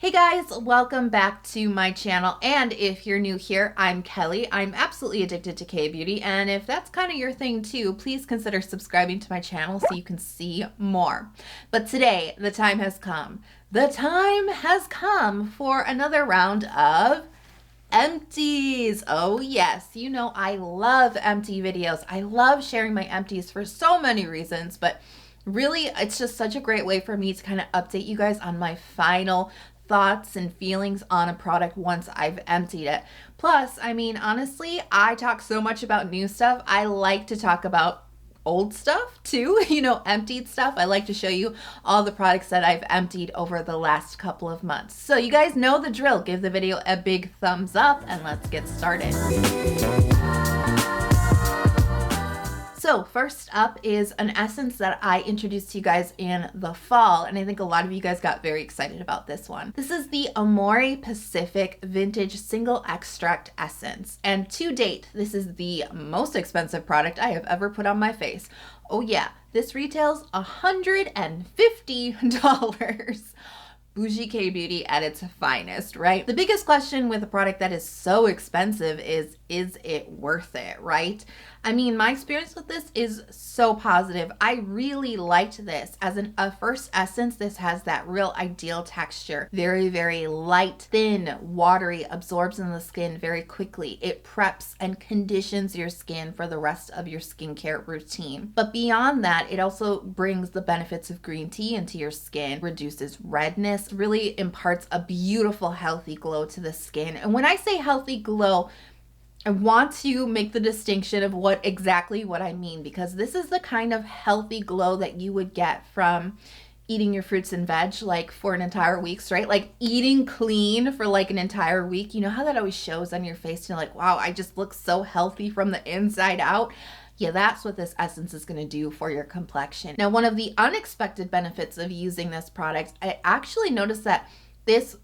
Hey guys, welcome back to my channel, and if you're new here, I'm Kelly. I'm absolutely addicted to K-beauty, and if that's kind of your thing too, please consider subscribing to my channel so you can see more. But today, the time has come. The time has come for another round of empties. Oh yes, you know I love empty videos. I love sharing my empties for so many reasons, but really it's just such a great way for me to kind of update you guys on my final thoughts and feelings on a product once I've emptied it. Plus, I mean, honestly, I talk so much about new stuff. I like to talk about old stuff too, emptied stuff. I like to show you all the products that I've emptied over the last couple of months. So you guys know the drill. Give the video a big thumbs up and let's get started. So first up is an essence that I introduced to you guys in the fall, and I think a lot of you guys got very excited about this one. This is the Amore Pacific Vintage Single Extract Essence, and to date, this is the most expensive product I have ever put on my face. Oh yeah, this retails $150. Bougie K-beauty at its finest, right? The biggest question with a product that is so expensive is it worth it, right? I mean, my experience with this is so positive. I really liked this. As a first essence, this has that real ideal texture. Very, very light, thin, watery, absorbs in the skin very quickly. It preps and conditions your skin for the rest of your skincare routine. But beyond that, it also brings the benefits of green tea into your skin, reduces redness, really imparts a beautiful, healthy glow to the skin. And when I say healthy glow, I want to make the distinction of what I mean, because this is the kind of healthy glow that you would get from eating your fruits and veg like for an entire week, right? Like eating clean for like an entire week. You know how that always shows on your face? You're like, wow, I just look so healthy from the inside out. Yeah, that's what this essence is going to do for your complexion. Now, one of the unexpected benefits of using this product, I actually noticed that this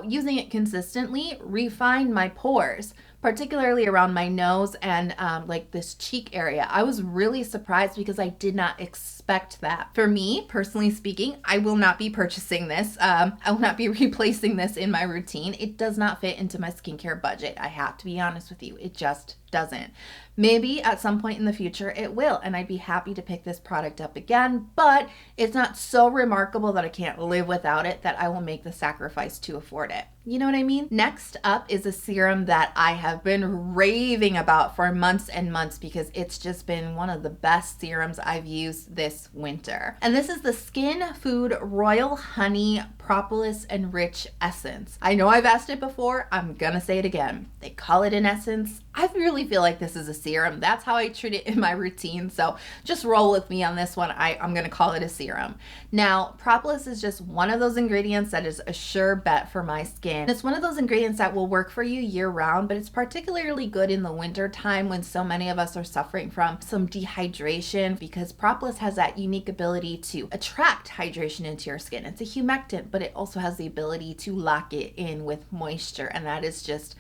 using it consistently refined my pores, particularly around my nose and like this cheek area. I was really surprised because I did not expect that. For me, personally speaking, I will not be purchasing this. I will not be replacing this in my routine. It does not fit into my skincare budget. I have to be honest with you. It just doesn't. Maybe at some point in the future it will, and I'd be happy to pick this product up again, but it's not so remarkable that I can't live without it that I will make the sacrifice to afford it. You know what I mean? Next up is a serum that I have been raving about for months and months because it's just been one of the best serums I've used this winter. And this is the Skinfood Royal Honey Propolis Enrich Essence. I know I've asked it before, I'm gonna say it again. They call it an essence. I really feel like this is a serum. That's how I treat it in my routine, so just roll with me on this one. I'm gonna call it a serum. Now, propolis is just one of those ingredients that is a sure bet for my skin. It's one of those ingredients that will work for you year round, but it's particularly good in the winter time when so many of us are suffering from some dehydration, because propolis has that unique ability to attract hydration into your skin. It's a humectant, but it also has the ability to lock it in with moisture, and that is just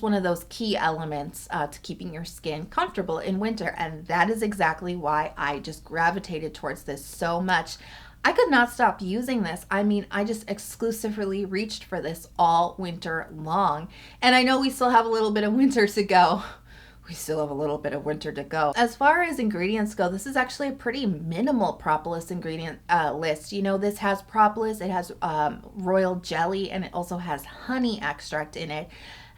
one of those key elements to keeping your skin comfortable in winter, and that is exactly why I just gravitated towards this so much. I could not stop using this. I mean, I just exclusively reached for this all winter long, and I know we still have a little bit of winter to go. As far as ingredients go, this is actually a pretty minimal propolis ingredient list. You know, this has propolis, it has royal jelly, and it also has honey extract in it.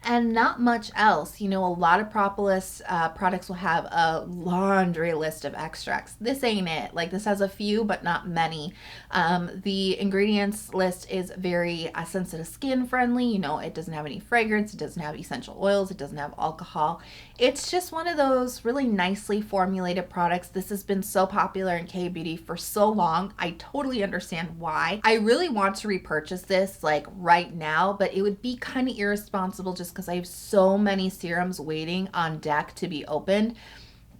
And not much else. You know, a lot of propolis products will have a laundry list of extracts. This ain't it. Like, this has a few, but not many. The ingredients list is very sensitive skin friendly. You know, it doesn't have any fragrance. It doesn't have essential oils. It doesn't have alcohol. It's just one of those really nicely formulated products. This has been so popular in K-beauty for so long. I totally understand why. I really want to repurchase this like right now, but it would be kind of irresponsible just because I have so many serums waiting on deck to be opened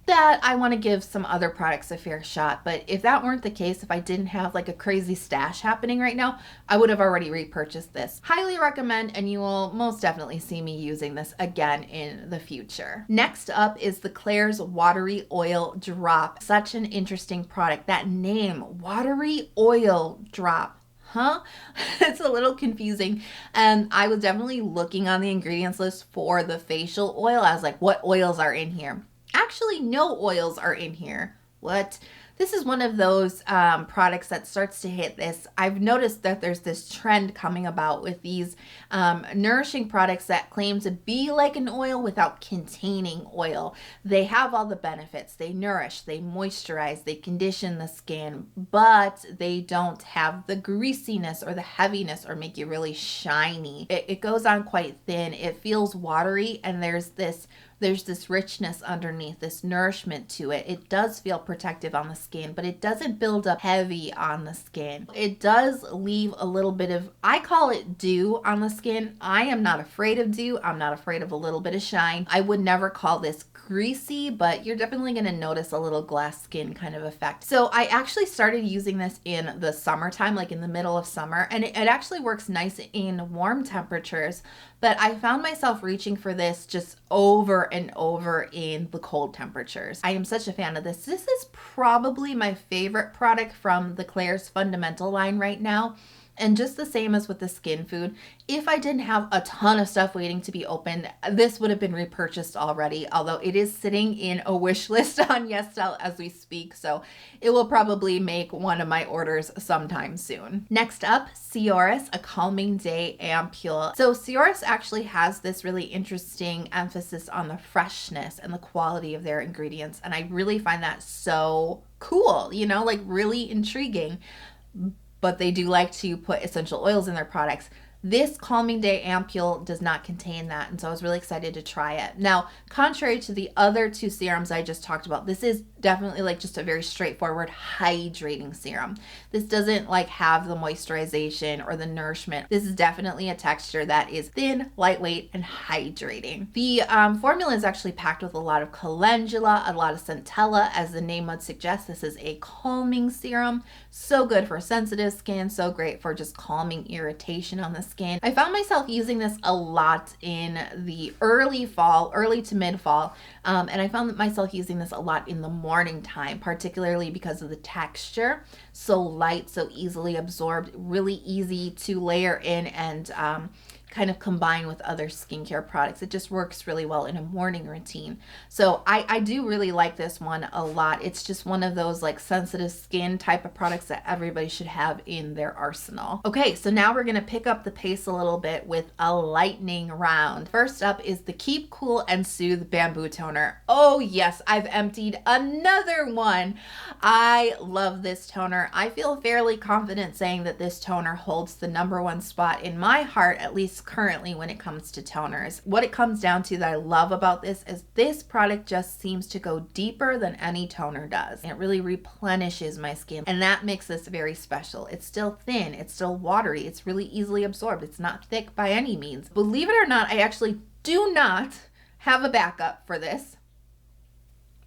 that I want to give some other products a fair shot. But if that weren't the case, if I didn't have like a crazy stash happening right now, I would have already repurchased this. Highly recommend, and you will most definitely see me using this again in the future. Next up is the Klairs Watery Oil Drop. Such an interesting product. That name, Watery Oil Drop. huh? It's a little confusing. And I was definitely looking on the ingredients list for the facial oil. I was like, what oils are in here? Actually, no oils are in here. What? This is one of those products that starts to hit this. I've noticed that there's this trend coming about with these nourishing products that claim to be like an oil without containing oil. They have all the benefits. They nourish, they moisturize, they condition the skin, but they don't have the greasiness or the heaviness or make you really shiny. It goes on quite thin. It feels watery, and there's this richness underneath, this nourishment to it. It does feel protective on the skin, but it doesn't build up heavy on the skin. It does leave a little bit of, I call it dew on the skin. I am not afraid of dew. I'm not afraid of a little bit of shine. I would never call this greasy, but you're definitely going to notice a little glass skin kind of effect. So I actually started using this in the summertime, like in the middle of summer, and it actually works nice in warm temperatures, but I found myself reaching for this just over and over in the cold temperatures. I am such a fan of this. This is probably my favorite product from the Klairs Fundamental line right now. And just the same as with the Skinfood, if I didn't have a ton of stuff waiting to be opened, this would have been repurchased already, although it is sitting in a wish list on YesStyle as we speak, so it will probably make one of my orders sometime soon. Next up, Sioris, a Calming Day Ampoule. So Sioris actually has this really interesting emphasis on the freshness and the quality of their ingredients, and I really find that so cool, you know, like really intriguing. But they do like to put essential oils in their products. This Calming Day Ampoule does not contain that, and so I was really excited to try it. Now, contrary to the other two serums I just talked about, this is definitely like just a very straightforward hydrating serum. This doesn't like have the moisturization or the nourishment. This is definitely a texture that is thin, lightweight, and hydrating. The formula is actually packed with a lot of calendula, a lot of centella. As the name would suggest, this is a calming serum. So good for sensitive skin, so great for just calming irritation on the skin. I found myself using this a lot in the early to mid fall, and I found myself using this a lot in the morning time, particularly because of the texture. So light, so easily absorbed, really easy to layer in and kind of combine with other skincare products. It just works really well in a morning routine. So I do really like this one a lot. It's just one of those like sensitive skin type of products that everybody should have in their arsenal. Okay, so now we're gonna pick up the pace a little bit with a lightning round. First up is the Keep Cool and Soothe Bamboo Toner. Oh yes, I've emptied another one. I love this toner. I feel fairly confident saying that this toner holds the #1 spot in my heart, at least currently when it comes to toners. What it comes down to that I love about this is this product just seems to go deeper than any toner does. It really replenishes my skin, and that makes this very special. It's still thin, it's still watery, it's really easily absorbed. It's not thick by any means. Believe it or not, I actually do not have a backup for this.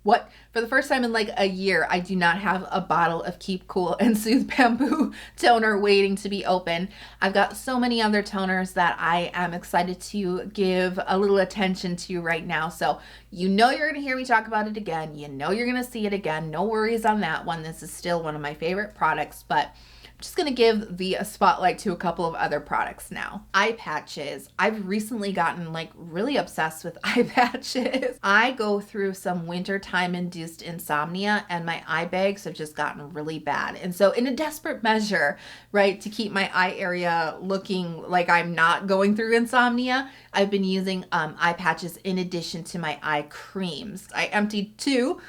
What? For the first time in like a year, I do not have a bottle of Keep Cool and Soothe Bamboo toner waiting to be open. I've got so many other toners that I am excited to give a little attention to right now. So you know you're going to hear me talk about it again. You know you're going to see it again. No worries on that one. This is still one of my favorite products, but just going to give the spotlight to a couple of other products now. Eye patches. I've recently gotten like really obsessed with eye patches. I go through some wintertime induced insomnia, and my eye bags have just gotten really bad. And so in a desperate measure, right, to keep my eye area looking like I'm not going through insomnia, I've been using eye patches in addition to my eye creams. I emptied 2.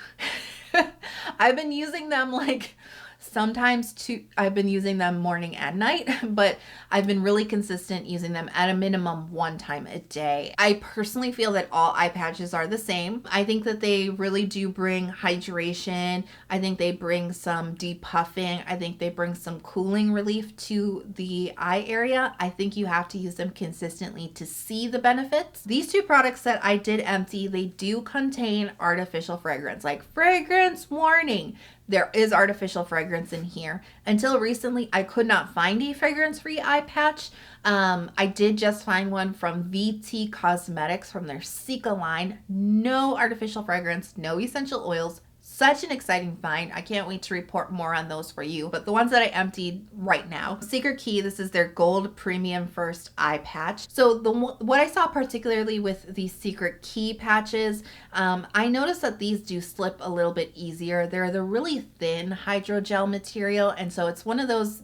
I've been using them like sometimes I've been using them morning and night, but I've been really consistent using them at a minimum 1 time a day. I personally feel that all eye patches are the same. I think that they really do bring hydration. I think they bring some depuffing. I think they bring some cooling relief to the eye area. I think you have to use them consistently to see the benefits. These 2 products that I did empty, they do contain artificial fragrance, like fragrance warning. There is artificial fragrance in here. Until recently, I could not find a fragrance-free eye patch. I did just find one from VT Cosmetics from their Cica line. No artificial fragrance, no essential oils, such an exciting find. I can't wait to report more on those for you. But the ones that I emptied right now, Secret Key, this is their Gold Premium First Eye Patch. So what I saw particularly with these Secret Key patches, I noticed that these do slip a little bit easier. They're the really thin hydrogel material, and so it's one of those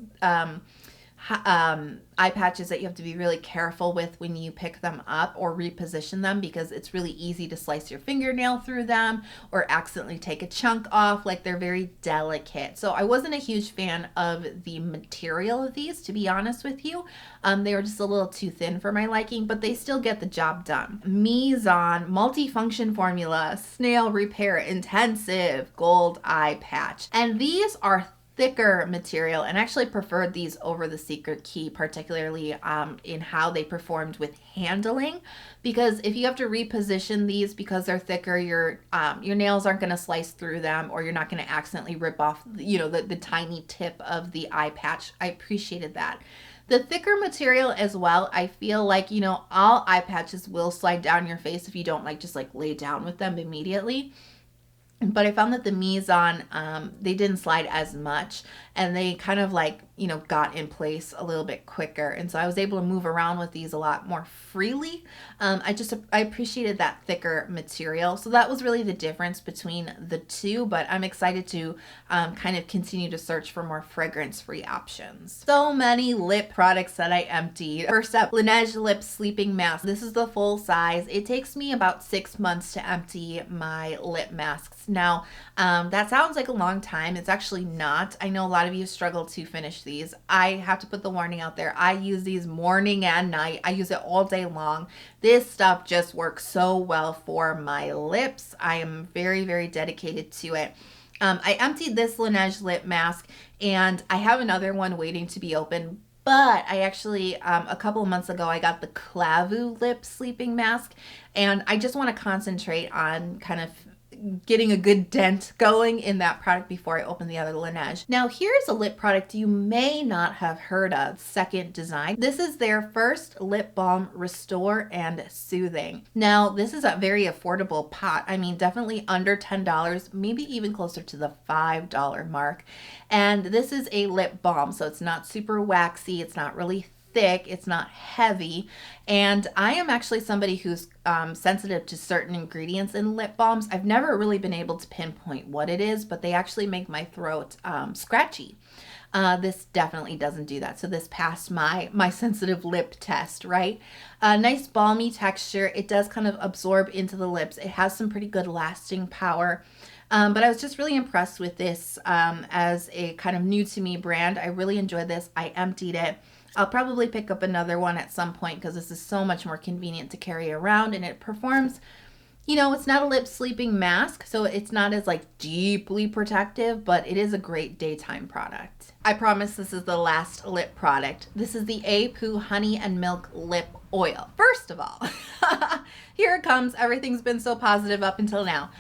eye patches that you have to be really careful with when you pick them up or reposition them, because it's really easy to slice your fingernail through them or accidentally take a chunk off. Like, they're very delicate. So I wasn't a huge fan of the material of these, to be honest with you. They were just a little too thin for my liking, but they still get the job done. Mizon multifunction formula, Snail Repair Intensive Gold Eye Patch. And these are thicker material, and actually preferred these over the Secret Key, particularly in how they performed with handling, because if you have to reposition these because they're thicker, your nails aren't going to slice through them, or you're not going to accidentally rip off the tiny tip of the eye patch. I appreciated that. The thicker material as well, I feel like, all eye patches will slide down your face if you don't just lay down with them immediately. But I found that the Mizon, they didn't slide as much, and they kind of got in place a little bit quicker. And so I was able to move around with these a lot more freely. I appreciated that thicker material. So that was really the difference between the two, but I'm excited to kind of continue to search for more fragrance-free options. So many lip products that I emptied. First up, Laneige Lip Sleeping Mask. This is the full size. It takes me about 6 months to empty my lip masks. Now, that sounds like a long time. It's actually not. I know a lot of you struggle to finish these. I have to put the warning out there. I use these morning and night. I use it all day long. This stuff just works so well for my lips. I am very, very dedicated to it. I emptied this Laneige lip mask, and I have another one waiting to be opened. But I actually, a couple of months ago, I got the Clavu lip sleeping mask, and I just want to concentrate on kind of getting a good dent going in that product before I open the other Laneige. Now, here's a lip product you may not have heard of, Second Design. This is their first lip balm, Restore and Soothing. Now, this is a very affordable pot. I mean, definitely under $10, maybe even closer to the $5 mark. And this is a lip balm, so it's not super waxy, it's not really thick, it's not heavy, and I am actually somebody who's sensitive to certain ingredients in lip balms. I've never really been able to pinpoint what it is, but they actually make my throat scratchy. This definitely doesn't do that, so this passed my sensitive lip test, right? Nice balmy texture. It does kind of absorb into the lips. It has some pretty good lasting power. But I was just really impressed with this as a kind of new to me brand. I really enjoyed this. I emptied it. I'll probably pick up another one at some point because this is so much more convenient to carry around, and it performs, it's not a lip sleeping mask, so it's not as deeply protective, but it is a great daytime product. I promise this is the last lip product. This is the Apieu Honey and Milk Lip Oil. First of all, here it comes. Everything's been so positive up until now.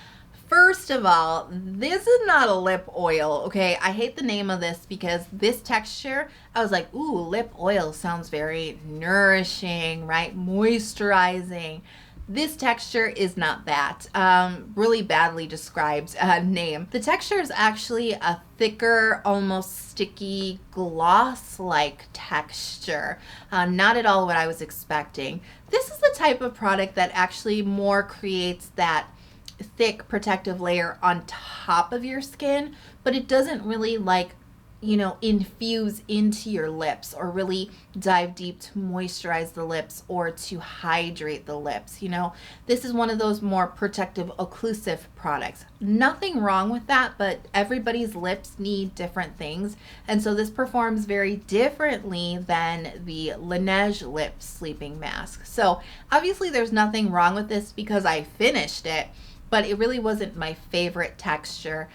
First of all, this is not a lip oil, okay? I hate the name of this because this texture, I was like, ooh, lip oil sounds very nourishing, right? Moisturizing. This texture is not that. Really badly described name. The texture is actually a thicker, almost sticky, gloss-like texture. Not at all what I was expecting. This is the type of product that actually more creates that thick protective layer on top of your skin, but it doesn't really infuse into your lips or really dive deep to moisturize the lips or to hydrate the lips. This is one of those more protective, occlusive products. Nothing wrong with that, but everybody's lips need different things, and so this performs very differently than the Laneige lip sleeping mask. So obviously there's nothing wrong with this because I finished it, but it really wasn't my favorite texture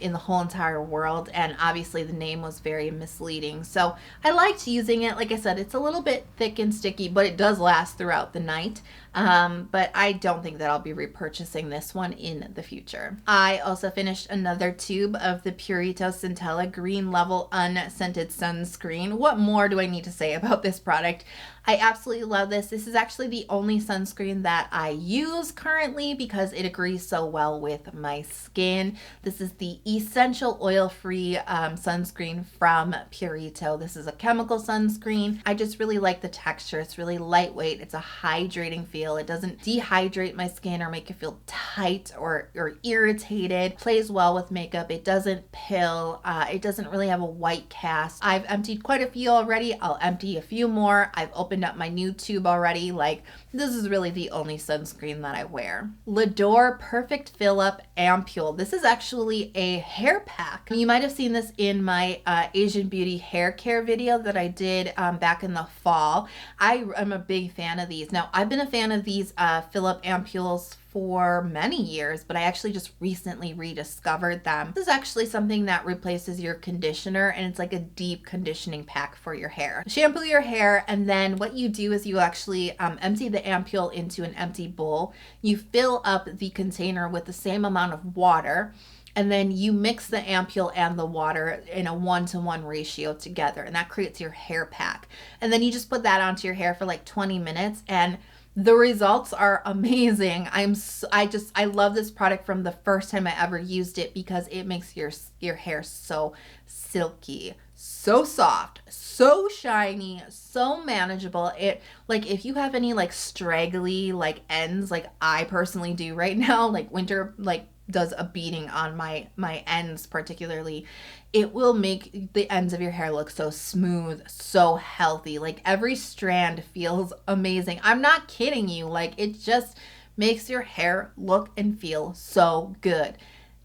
in the whole entire world, and obviously the name was very misleading. So I liked using it. Like I said, it's a little bit thick and sticky, but it does last throughout the night. But I don't think that I'll be repurchasing this one in the future. I also finished another tube of the Purito Centella Green Level Unscented Sunscreen. What more do I need to say about this product? I absolutely love this. This is actually the only sunscreen that I use currently because it it agrees so well with my skin. This is the Essential Oil-Free sunscreen from Purito. This is a chemical sunscreen. I just really like the texture. It's really lightweight. It's a hydrating feel. It doesn't dehydrate my skin or make it feel tight or irritated. Plays well with makeup. It doesn't pill. It doesn't really have a white cast. I've emptied quite a few already. I'll empty a few more. I've opened up my new tube already. Like, this is really the only sunscreen that I wear. Lador Perfect Fill Up Ampoule. This is actually a hair pack. You might have seen this in my Asian Beauty hair care video that I did back in the fall. I am a big fan of these. Now, I've been a fan of these fill up ampoules for many years, but I actually just recently rediscovered them. This is actually something that replaces your conditioner, and it's like a deep conditioning pack for your hair. Shampoo your hair, and then what you do is you actually empty the ampoule into an empty bowl. You fill up the container with the same amount of water, and then you mix the ampoule and the water in a 1-to-1 ratio together, and that creates your hair pack. And then you just put that onto your hair for like 20 minutes, and the results are amazing. I love this product from the first time I ever used it because it makes your hair so silky, so soft, so shiny, so manageable. It, like, if you have any like straggly like ends, like I personally do right now, like winter like does a beating on my ends particularly, it will make the ends of your hair look so smooth, so healthy. Like, every strand feels amazing. I'm not kidding you. Like, it just makes your hair look and feel so good.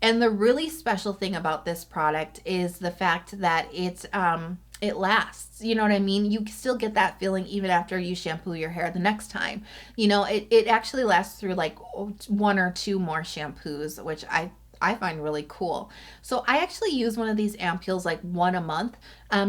And the really special thing about this product is the fact that it lasts. You know what I mean? You still get that feeling even after you shampoo your hair the next time. You know, it actually lasts through like 1 or 2 more shampoos, which I find really cool. So I actually use one of these ampoules like 1 a month,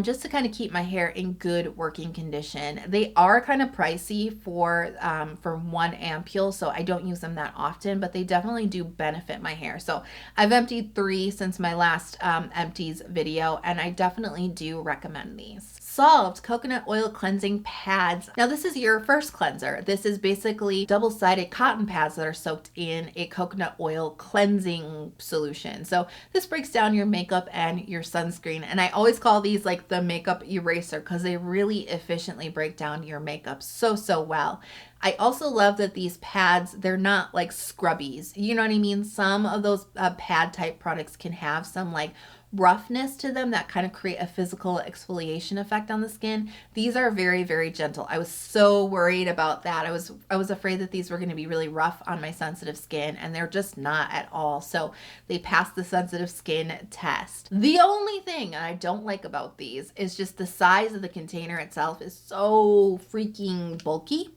just to kind of keep my hair in good working condition. They are kind of pricey for 1 ampoule, so I don't use them that often, but they definitely do benefit my hair. So I've emptied 3 since my last empties video, and I definitely do recommend these. Solved Coconut Oil Cleansing Pads. Now, this is your first cleanser. This is basically double-sided cotton pads that are soaked in a coconut oil cleansing solution. So this breaks down your makeup and your sunscreen, and I always call these like the makeup eraser because they really efficiently break down your makeup so well. I also love that these pads, they're not like scrubbies. You know what I mean? Some of those pad type products can have some like roughness to them that kind of create a physical exfoliation effect on the skin. These are very gentle. I was so worried about that. I was afraid that these were going to be really rough on my sensitive skin, and they're just not at all. So they passed the sensitive skin test. The only thing I don't like about these is just the size of the container itself is so freaking bulky.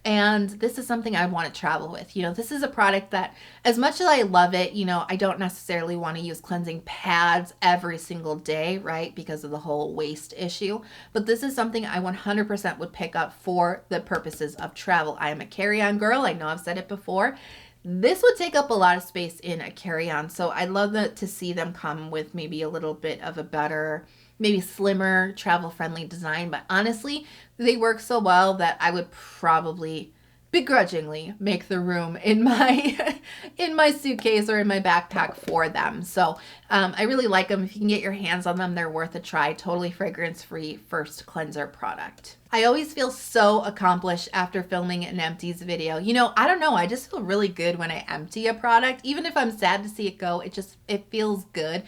And this is something I want to travel with. You know, this is a product that, as much as I love it, you know, I don't necessarily want to use cleansing pads every single day, right? Because of the whole waste issue. But this is something I 100% would pick up for the purposes of travel. I am a carry-on girl. I know I've said it before. This would take up a lot of space in a carry-on. So I'd love to see them come with maybe a little bit of a better, maybe slimmer, travel-friendly design. But honestly, they work so well that I would probably begrudgingly make the room in my in my suitcase or in my backpack for them. So I really like them. If you can get your hands on them, they're worth a try. Totally fragrance-free first cleanser product. I always feel so accomplished after filming an empties video. You know, I don't know. I just feel really good when I empty a product. Even if I'm sad to see it go, it feels good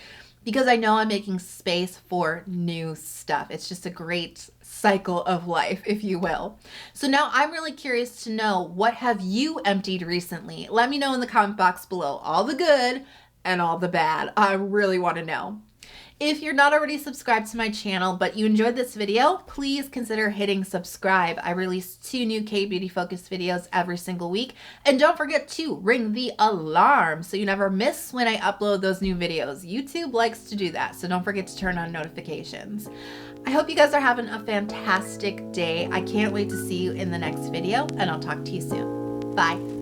because I know I'm making space for new stuff. It's just a great cycle of life, if you will. So now I'm really curious to know, what have you emptied recently? Let me know in the comment box below, all the good and all the bad. I really want to know. If you're not already subscribed to my channel, but you enjoyed this video, please consider hitting subscribe. I release 2 new K-beauty focused videos every single week. And don't forget to ring the alarm so you never miss when I upload those new videos. YouTube likes to do that, so don't forget to turn on notifications. I hope you guys are having a fantastic day. I can't wait to see you in the next video, and I'll talk to you soon. Bye.